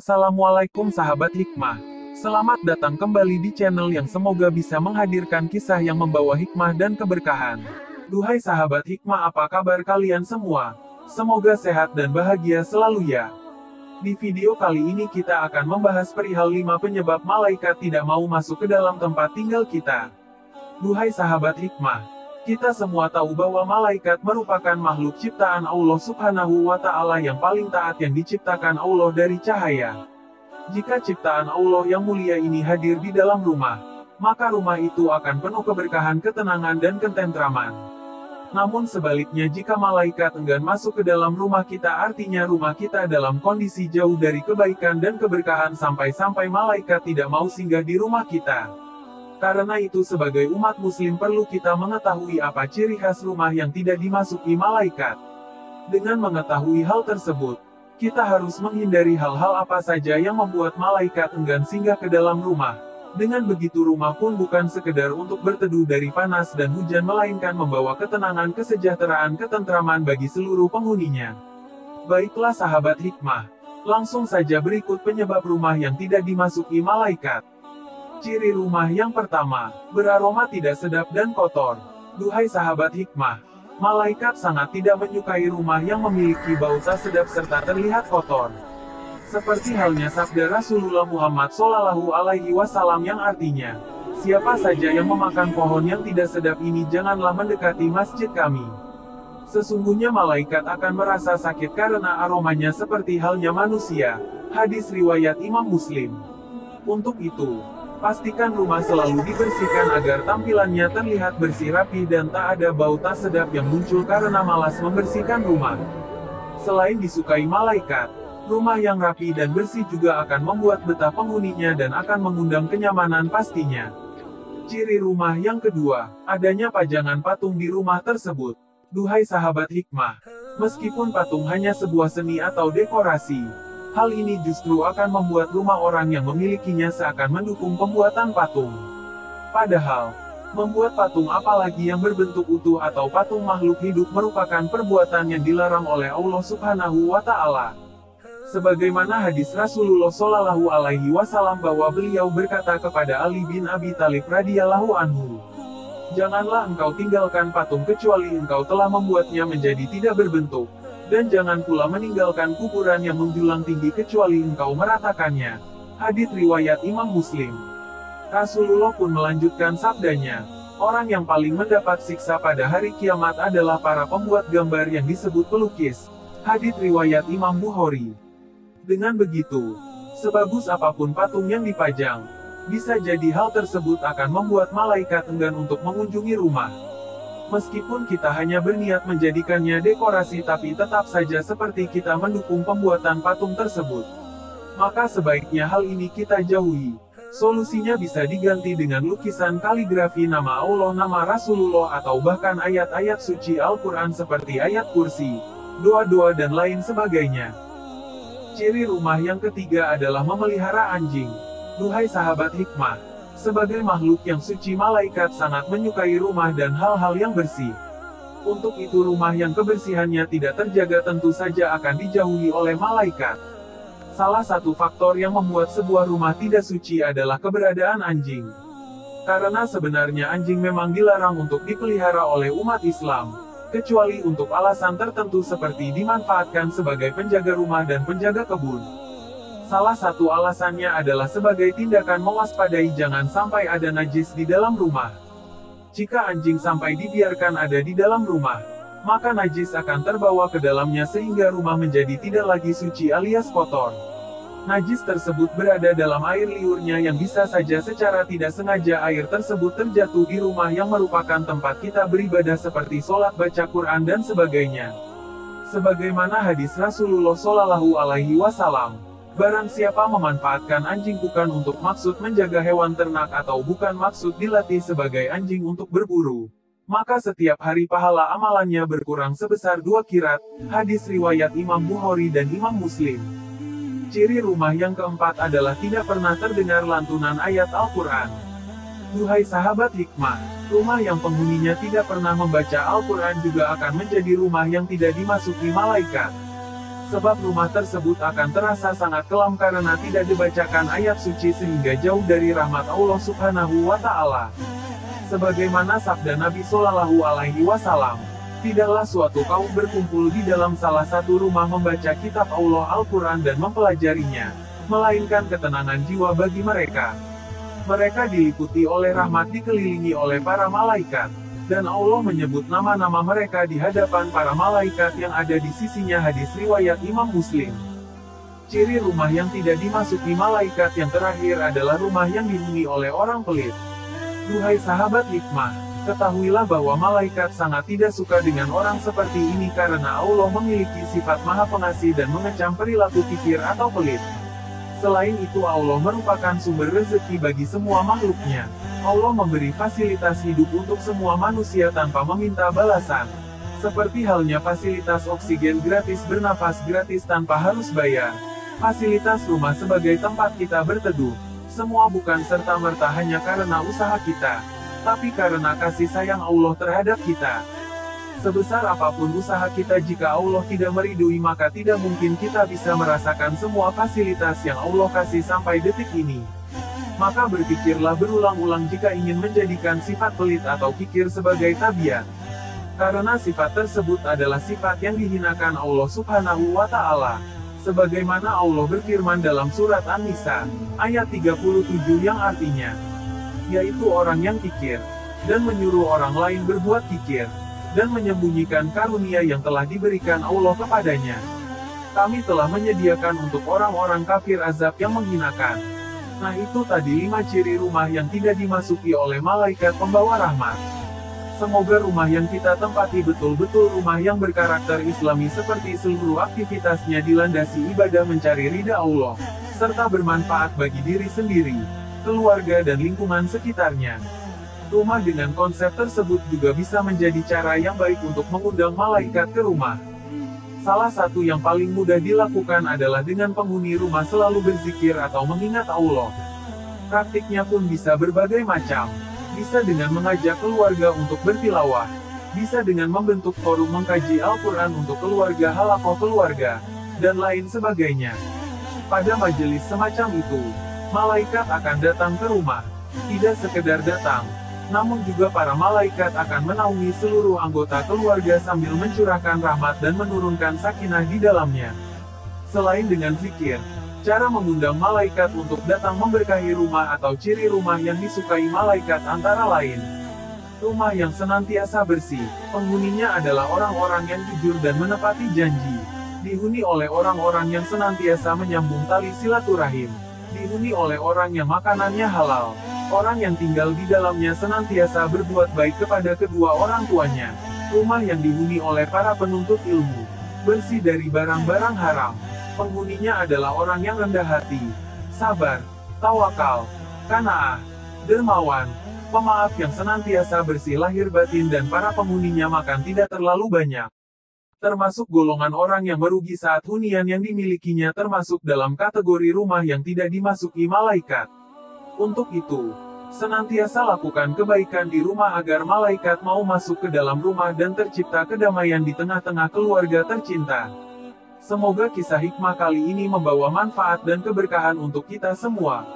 Assalamualaikum sahabat hikmah. Selamat datang kembali di channel yang semoga bisa menghadirkan kisah yang membawa hikmah dan keberkahan. Duhai sahabat hikmah, apa kabar kalian semua? Semoga sehat dan bahagia selalu ya. Di video kali ini kita akan membahas perihal 5 penyebab malaikat tidak mau masuk ke dalam tempat tinggal kita. Duhai sahabat hikmah, kita semua tahu bahwa malaikat merupakan makhluk ciptaan Allah Subhanahu wa Ta'ala yang paling taat yang diciptakan Allah dari cahaya. Jika ciptaan Allah yang mulia ini hadir di dalam rumah, maka rumah itu akan penuh keberkahan, ketenangan, dan ketentraman. Namun sebaliknya, jika malaikat enggan masuk ke dalam rumah kita, artinya rumah kita dalam kondisi jauh dari kebaikan dan keberkahan sampai-sampai malaikat tidak mau singgah di rumah kita. Karena itu sebagai umat muslim perlu kita mengetahui apa ciri khas rumah yang tidak dimasuki malaikat. Dengan mengetahui hal tersebut, kita harus menghindari hal-hal apa saja yang membuat malaikat enggan singgah ke dalam rumah. Dengan begitu rumah pun bukan sekedar untuk berteduh dari panas dan hujan, melainkan membawa ketenangan, kesejahteraan, ketentraman bagi seluruh penghuninya. Baiklah sahabat hikmah, langsung saja berikut penyebab rumah yang tidak dimasuki malaikat. Ciri rumah yang pertama, beraroma tidak sedap dan kotor. Duhai sahabat hikmah, malaikat sangat tidak menyukai rumah yang memiliki bau tak sedap serta terlihat kotor. Seperti halnya sabda Rasulullah Muhammad SAW yang artinya, siapa saja yang memakan pohon yang tidak sedap ini janganlah mendekati masjid kami. Sesungguhnya malaikat akan merasa sakit karena aromanya seperti halnya manusia. Hadis riwayat Imam Muslim. Untuk itu, pastikan rumah selalu dibersihkan agar tampilannya terlihat bersih, rapi, dan tak ada bau tak sedap yang muncul karena malas membersihkan rumah. Selain disukai malaikat, rumah yang rapi dan bersih juga akan membuat betah penghuninya dan akan mengundang kenyamanan pastinya. Ciri rumah yang kedua, adanya pajangan patung di rumah tersebut. Duhai sahabat hikmah, meskipun patung hanya sebuah seni atau dekorasi, hal ini justru akan membuat rumah orang yang memilikinya seakan mendukung pembuatan patung. Padahal, membuat patung apalagi yang berbentuk utuh atau patung makhluk hidup merupakan perbuatan yang dilarang oleh Allah Subhanahu wa Ta'ala. Sebagaimana hadis Rasulullah Shallallahu Alaihi Wasallam bahwa beliau berkata kepada Ali bin Abi Thalib radhiyallahu anhu, "Janganlah engkau tinggalkan patung kecuali engkau telah membuatnya menjadi tidak berbentuk. Dan jangan pula meninggalkan kuburan yang menjulang tinggi kecuali engkau meratakannya." Hadits riwayat Imam Muslim. Rasulullah pun melanjutkan sabdanya, orang yang paling mendapat siksa pada hari kiamat adalah para pembuat gambar yang disebut pelukis. Hadits riwayat Imam Bukhari. Dengan begitu, sebagus apapun patung yang dipajang, bisa jadi hal tersebut akan membuat malaikat enggan untuk mengunjungi rumah. Meskipun kita hanya berniat menjadikannya dekorasi, tapi tetap saja seperti kita mendukung pembuatan patung tersebut. Maka sebaiknya hal ini kita jauhi. Solusinya bisa diganti dengan lukisan kaligrafi nama Allah, nama Rasulullah, atau bahkan ayat-ayat suci Al-Quran seperti ayat kursi, doa-doa, dan lain sebagainya. Ciri rumah yang ketiga adalah memelihara anjing. Duhai sahabat hikmah, sebagai makhluk yang suci, malaikat sangat menyukai rumah dan hal-hal yang bersih. Untuk itu rumah yang kebersihannya tidak terjaga tentu saja akan dijauhi oleh malaikat. Salah satu faktor yang membuat sebuah rumah tidak suci adalah keberadaan anjing. Karena sebenarnya anjing memang dilarang untuk dipelihara oleh umat Islam, kecuali untuk alasan tertentu seperti dimanfaatkan sebagai penjaga rumah dan penjaga kebun. Salah satu alasannya adalah sebagai tindakan mewaspadai jangan sampai ada najis di dalam rumah. Jika anjing sampai dibiarkan ada di dalam rumah, maka najis akan terbawa ke dalamnya sehingga rumah menjadi tidak lagi suci alias kotor. Najis tersebut berada dalam air liurnya yang bisa saja secara tidak sengaja air tersebut terjatuh di rumah yang merupakan tempat kita beribadah seperti sholat, baca Quran, dan sebagainya. Sebagaimana hadis Rasulullah Shallallahu Alaihi Wasallam, barang siapa memanfaatkan anjing bukan untuk maksud menjaga hewan ternak atau bukan maksud dilatih sebagai anjing untuk berburu, maka setiap hari pahala amalannya berkurang sebesar 2 kirat. Hadis riwayat Imam Bukhari dan Imam Muslim. Ciri rumah yang keempat adalah tidak pernah terdengar lantunan ayat Al-Quran. Duhai sahabat hikmah, rumah yang penghuninya tidak pernah membaca Al-Quran juga akan menjadi rumah yang tidak dimasuki malaikat. Sebab rumah tersebut akan terasa sangat kelam karena tidak dibacakan ayat suci sehingga jauh dari rahmat Allah Subhanahu wa Ta'ala. Sebagaimana sabda Nabi Shallallahu Alaihi Wasallam, tidaklah suatu kaum berkumpul di dalam salah satu rumah membaca kitab Allah Al-Quran dan mempelajarinya, melainkan ketenangan jiwa bagi mereka. Mereka diliputi oleh rahmat, dikelilingi oleh para malaikat, dan Allah menyebut nama-nama mereka di hadapan para malaikat yang ada di sisinya. Hadis riwayat Imam Muslim. Ciri rumah yang tidak dimasuki malaikat yang terakhir adalah rumah yang dihuni oleh orang pelit. Duhai sahabat hikmah, ketahuilah bahwa malaikat sangat tidak suka dengan orang seperti ini karena Allah memiliki sifat maha pengasih dan mengecam perilaku kikir atau pelit. Selain itu Allah merupakan sumber rezeki bagi semua makhluknya. Allah memberi fasilitas hidup untuk semua manusia tanpa meminta balasan. Seperti halnya fasilitas oksigen gratis, bernafas gratis tanpa harus bayar. Fasilitas rumah sebagai tempat kita berteduh. Semua bukan serta-merta hanya karena usaha kita, tapi karena kasih sayang Allah terhadap kita. Sebesar apapun usaha kita, jika Allah tidak meridui maka tidak mungkin kita bisa merasakan semua fasilitas yang Allah kasih sampai detik ini. Maka berpikirlah berulang-ulang jika ingin menjadikan sifat pelit atau kikir sebagai tabiat. Karena sifat tersebut adalah sifat yang dihinakan Allah Subhanahu wa Ta'ala. Sebagaimana Allah berfirman dalam surat An-Nisa, ayat 37 yang artinya, yaitu orang yang kikir, dan menyuruh orang lain berbuat kikir, dan menyembunyikan karunia yang telah diberikan Allah kepadanya. Kami telah menyediakan untuk orang-orang kafir azab yang menghinakan. Nah itu tadi 5 ciri rumah yang tidak dimasuki oleh malaikat pembawa rahmat. Semoga rumah yang kita tempati betul-betul rumah yang berkarakter Islami, seperti seluruh aktivitasnya dilandasi ibadah mencari ridha Allah, serta bermanfaat bagi diri sendiri, keluarga dan lingkungan sekitarnya. Rumah dengan konsep tersebut juga bisa menjadi cara yang baik untuk mengundang malaikat ke rumah. Salah satu yang paling mudah dilakukan adalah dengan penghuni rumah selalu berzikir atau mengingat Allah. Praktiknya pun bisa berbagai macam. Bisa dengan mengajak keluarga untuk bertilawah. Bisa dengan membentuk forum mengkaji Al-Quran untuk keluarga, halaqah keluarga, dan lain sebagainya. Pada majelis semacam itu, malaikat akan datang ke rumah. Tidak sekedar datang, namun juga para malaikat akan menaungi seluruh anggota keluarga sambil mencurahkan rahmat dan menurunkan sakinah di dalamnya. Selain dengan zikir, cara mengundang malaikat untuk datang memberkahi rumah atau ciri rumah yang disukai malaikat antara lain, rumah yang senantiasa bersih, penghuninya adalah orang-orang yang jujur dan menepati janji, dihuni oleh orang-orang yang senantiasa menyambung tali silaturahim, dihuni oleh orang yang makanannya halal, orang yang tinggal di dalamnya senantiasa berbuat baik kepada kedua orang tuanya, rumah yang dihuni oleh para penuntut ilmu, bersih dari barang-barang haram, penghuninya adalah orang yang rendah hati, sabar, tawakal, qanaah, dermawan, pemaaf yang senantiasa bersih lahir batin, dan para penghuninya makan tidak terlalu banyak. Termasuk golongan orang yang merugi saat hunian yang dimilikinya termasuk dalam kategori rumah yang tidak dimasuki malaikat. Untuk itu, senantiasa lakukan kebaikan di rumah agar malaikat mau masuk ke dalam rumah dan tercipta kedamaian di tengah-tengah keluarga tercinta. Semoga kisah hikmah kali ini membawa manfaat dan keberkahan untuk kita semua.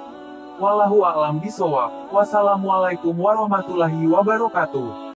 Wallahu a'lam bishawab. Wassalamualaikum warahmatullahi wabarakatuh.